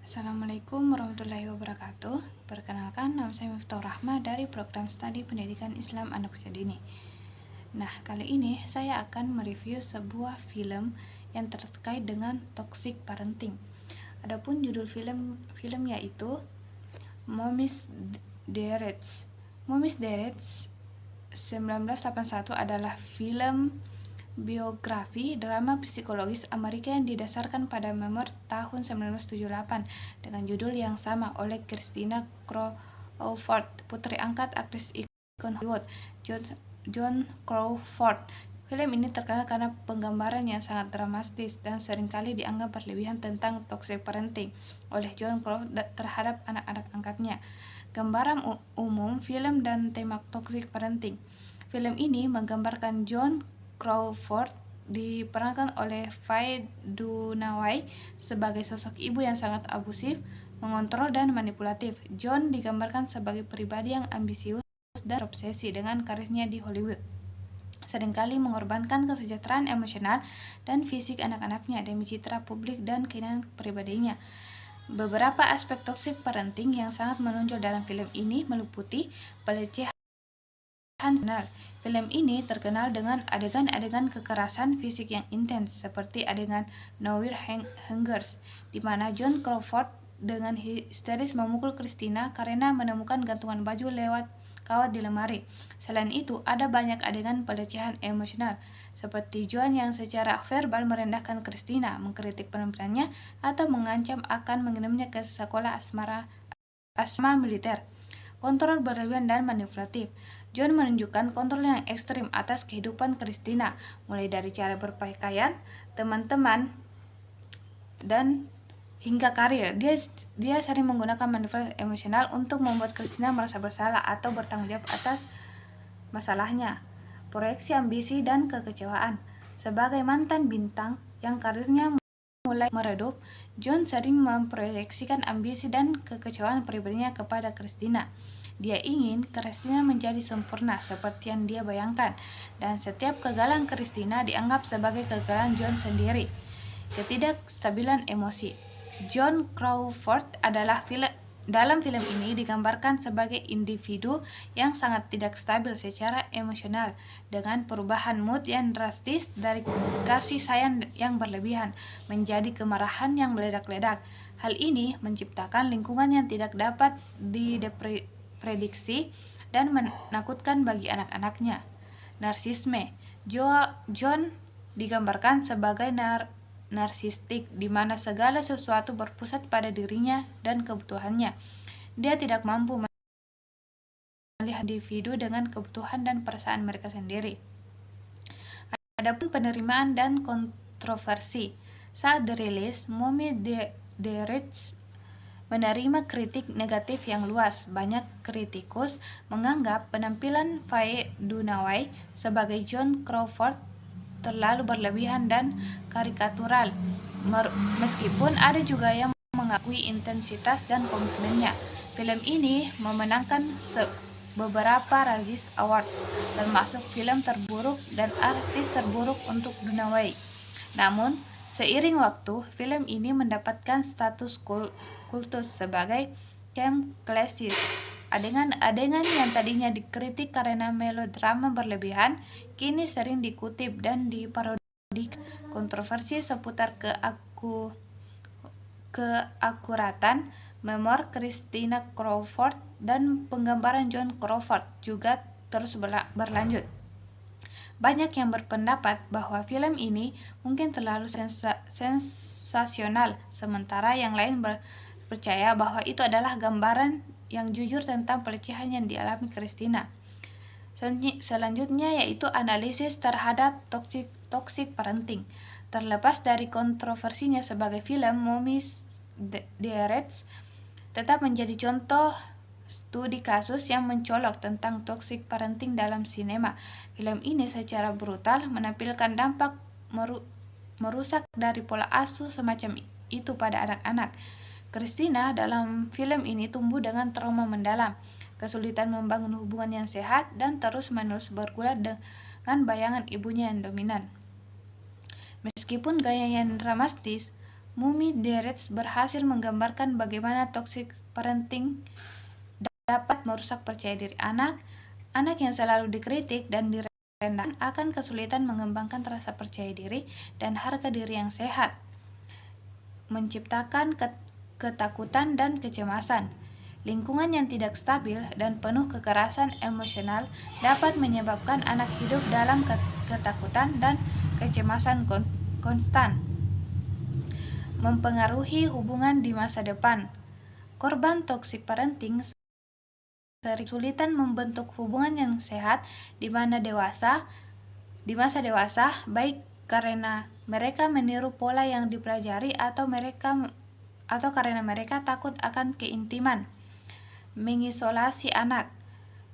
Assalamualaikum warahmatullahi wabarakatuh. Perkenalkan, nama saya Miftah Rahma dari program studi pendidikan Islam anak usia dini. Nah, kali ini saya akan mereview sebuah film yang terkait dengan toxic parenting. Adapun judul film yaitu Mommy's Dearest. Mommy's Dearest 1981 adalah film biografi drama psikologis Amerika yang didasarkan pada memoir tahun 1978 dengan judul yang sama oleh Christina Crawford, putri angkat aktris ikon Hollywood Joan Crawford. Film ini terkenal karena penggambaran yang sangat dramatis dan seringkali dianggap berlebihan tentang toxic parenting oleh Joan Crawford terhadap anak-anak angkatnya. Gambaran umum film dan tema toxic parenting. Film ini menggambarkan Joan Crawford diperankan oleh Faye Dunaway sebagai sosok ibu yang sangat abusif, mengontrol dan manipulatif. John digambarkan sebagai pribadi yang ambisius dan obsesi dengan karirnya di Hollywood, seringkali mengorbankan kesejahteraan emosional dan fisik anak-anaknya demi citra publik dan keinginan pribadinya. Beberapa aspek toxic parenting yang sangat menonjol dalam film ini meliputi pelecehan. Film ini terkenal dengan adegan-adegan kekerasan fisik yang intens, seperti adegan Nowhere Hangers, di mana Joan Crawford dengan histeris memukul Christina karena menemukan gantungan baju lewat kawat di lemari. Selain itu, ada banyak adegan pelecehan emosional, seperti Joan yang secara verbal merendahkan Christina, mengkritik penampilannya, atau mengancam akan mengirimnya ke sekolah asrama militer. Kontrol berlebihan dan manipulatif. John menunjukkan kontrol yang ekstrim atas kehidupan Christina, mulai dari cara berpakaian, teman-teman, dan hingga karir. Dia sering menggunakan manipulasi emosional untuk membuat Christina merasa bersalah atau bertanggung jawab atas masalahnya. Proyeksi ambisi dan kekecewaan. Sebagai mantan bintang yang karirnya mulai meredup, John sering memproyeksikan ambisi dan kekecewaan pribadinya kepada Christina. Dia ingin Christina menjadi sempurna seperti yang dia bayangkan, dan setiap kegagalan Christina dianggap sebagai kegagalan John sendiri. Ketidakstabilan emosi. Joan Crawford dalam film ini digambarkan sebagai individu yang sangat tidak stabil secara emosional, dengan perubahan mood yang drastis dari kasih sayang yang berlebihan menjadi kemarahan yang meledak-ledak. Hal ini menciptakan lingkungan yang tidak dapat diprediksi dan menakutkan bagi anak-anaknya. Narsisme. John digambarkan sebagai narsistik, di mana segala sesuatu berpusat pada dirinya dan kebutuhannya. Dia tidak mampu melihat individu dengan kebutuhan dan perasaan mereka sendiri. Adapun penerimaan dan kontroversi. Saat dirilis, Mommy Dearest menerima kritik negatif yang luas. Banyak kritikus menganggap penampilan Faye Dunaway sebagai Joan Crawford terlalu berlebihan dan karikatural, meskipun ada juga yang mengakui intensitas dan komitmennya. Film ini memenangkan beberapa Razzies Awards, termasuk film terburuk dan artis terburuk untuk Dunaway. Namun, seiring waktu, film ini mendapatkan status kultus sebagai camp classic. Adegan-adegan yang tadinya dikritik karena melodrama berlebihan, kini sering dikutip dan diparodikan. Kontroversi seputar keakuratan memoir Christina Crawford dan penggambaran Joan Crawford juga terus berlanjut. Banyak yang berpendapat bahwa film ini mungkin terlalu sensasional, sementara yang lain percaya bahwa itu adalah gambaran yang jujur tentang pelecehan yang dialami Christina. Selanjutnya yaitu analisis terhadap toxic parenting. Terlepas dari kontroversinya sebagai film, Mommy's Dearest tetap menjadi contoh studi kasus yang mencolok tentang toxic parenting dalam sinema. Film ini secara brutal menampilkan dampak merusak dari pola asuh semacam itu pada anak-anak. Christina dalam film ini tumbuh dengan trauma mendalam, kesulitan membangun hubungan yang sehat, dan terus-menerus bergulat dengan bayangan ibunya yang dominan. Meskipun gaya yang dramatis, Movie The Reds berhasil menggambarkan bagaimana toxic parenting dapat merusak percaya diri anak. Anak yang selalu dikritik dan direndahkan akan kesulitan mengembangkan rasa percaya diri dan harga diri yang sehat, menciptakan ketakutan dan kecemasan. Lingkungan yang tidak stabil dan penuh kekerasan emosional dapat menyebabkan anak hidup dalam ketakutan dan kecemasan konstan, mempengaruhi hubungan di masa depan. Korban toxic parenting sering kesulitan membentuk hubungan yang sehat di masa dewasa, baik karena mereka meniru pola yang dipelajari atau karena mereka takut akan keintiman. Mengisolasi anak.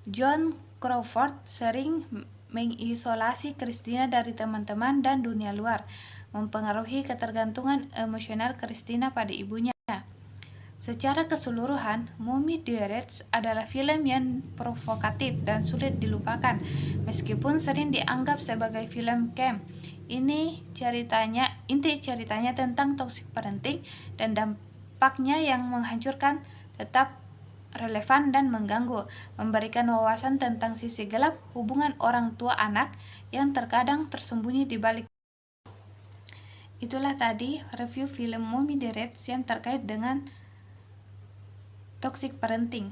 John Crawford sering mengisolasi Christina dari teman-teman dan dunia luar, mempengaruhi ketergantungan emosional Christina pada ibunya. Secara keseluruhan, Movie The Reds adalah film yang provokatif dan sulit dilupakan, meskipun sering dianggap sebagai film camp. Inti ceritanya tentang toxic parenting dan dampaknya yang menghancurkan tetap relevan dan mengganggu, memberikan wawasan tentang sisi gelap hubungan orang tua anak yang terkadang tersembunyi di balik. Itulah tadi review film Movie The Reds yang terkait dengan toxic parenting.